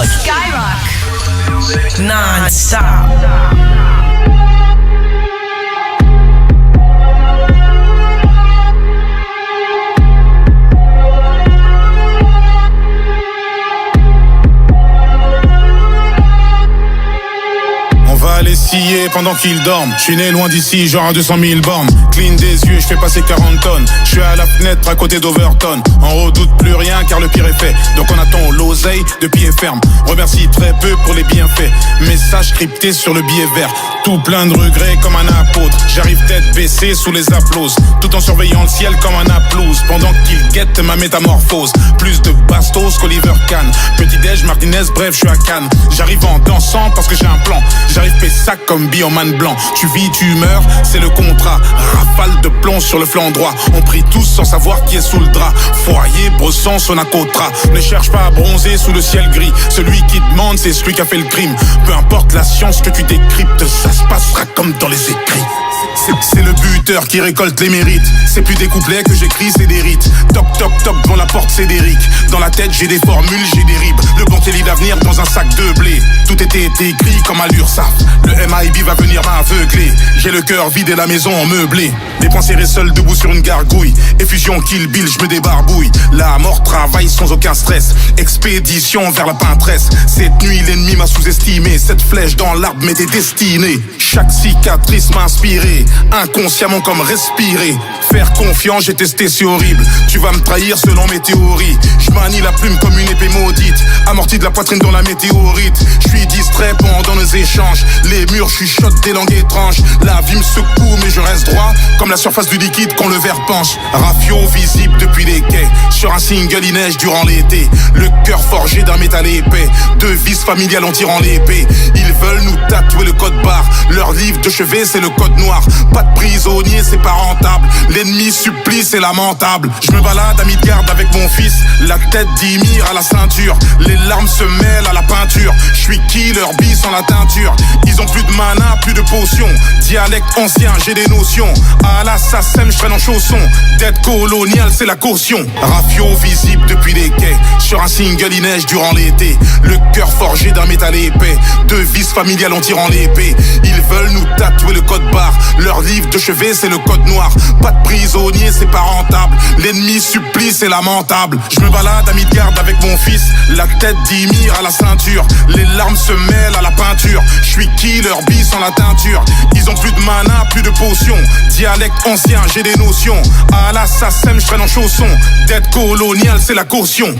Skyrock. Non-stop. Aller scier pendant qu'ils dorment. Je suis né loin d'ici, genre à 200 000 bornes. Clean des yeux, je fais passer 40 tonnes. Je suis à la fenêtre à côté d'Overton. On redoute plus rien car le pire est fait. Donc on attend l'oseille de pied ferme. Remercie très peu pour les bienfaits. Message crypté sur le billet vert. Tout plein de regrets comme un apôtre. J'arrive tête baissée sous les applauses. Tout en surveillant le ciel comme un applause. Pendant qu'il guette ma métamorphose. Plus de bastos qu'Oliver Kahn. Petit déj, Martinez, bref, je suis à Cannes. J'arrive en dansant parce que j'ai un plan. J'arrive sac comme bioman blanc. Tu vis, tu meurs, c'est le contrat. Rafale de plomb sur le flanc droit. On prie tous sans savoir qui est sous le drap. Foyer, Bresson, Sonacotra. Ne cherche pas à bronzer sous le ciel gris. Celui qui demande, c'est celui qui a fait le crime. Peu importe la science que tu décryptes, ça se passera comme dans les écrits. C'est le buteur qui récolte les mérites. C'est plus des couplets que j'écris, c'est des rites. Toc toc toc devant la porte, c'est d'Eric. Dans la tête j'ai des formules, j'ai des ribes. Le banquier lit d'avenir dans un sac de blé. Tout était écrit comme à l'URSSAF. Le MIB va venir m'aveugler. J'ai le cœur vide et la maison meublée. Des poings serrés seuls debout sur une gargouille. Effusion Kill Bill, je me débarbouille. La mort travaille sans aucun stress. Expédition vers la peintresse. Cette nuit l'ennemi m'a sous-estimé. Cette flèche dans l'arbre m'était destinée. Chaque cicatrice m'a inspiré. Inconsciemment comme respirer. Faire confiance, j'ai testé, c'est horrible. Tu vas me trahir selon mes théories. Je manie la plume comme une épée maudite. Amorti de la poitrine dans la météorite. Je suis distrait pendant nos échanges. Les murs chuchotent des langues étranges. La vie me secoue mais je reste droit. Comme la surface du liquide quand le verre penche. Rafio visible depuis les quais. Sur un single il neige durant l'été. Le cœur forgé d'un métal épais. Devise familiale en tirant l'épée. Ils veulent nous tatouer le code barre. Leur livre de chevet c'est le code noir. Pas de prisonnier, c'est pas rentable. L'ennemi supplie, c'est lamentable. Je me balade à Midgard avec mon fils. La tête d'Ymir à la ceinture. Les larmes se mêlent à la peinture. Je suis killer bis sans la teinture. Ils ont plus de mana, plus de potions. Dialecte ancien, j'ai des notions. À la SACEM, je traîne en chaussons. Dette coloniale, c'est la caution. Rafio visible depuis les quais. Sur un single, il neige durant l'été. Le cœur forgé d'un métal épais. Devise familiale en tirant l'épée. Ils veulent nous tatouer le code barre. Leur livre de chevet c'est le code noir. Pas de prisonnier c'est pas rentable. L'ennemi supplie c'est lamentable. Je me balade à Midgard avec mon fils. La tête d'Ymir à la ceinture. Les larmes se mêlent à la peinture. Je suis killer bis sans la teinture. Ils ont plus de mana, plus de potions. Dialecte ancien, j'ai des notions. À la SACEM, je traîne en chaussons. Dette coloniale c'est la caution.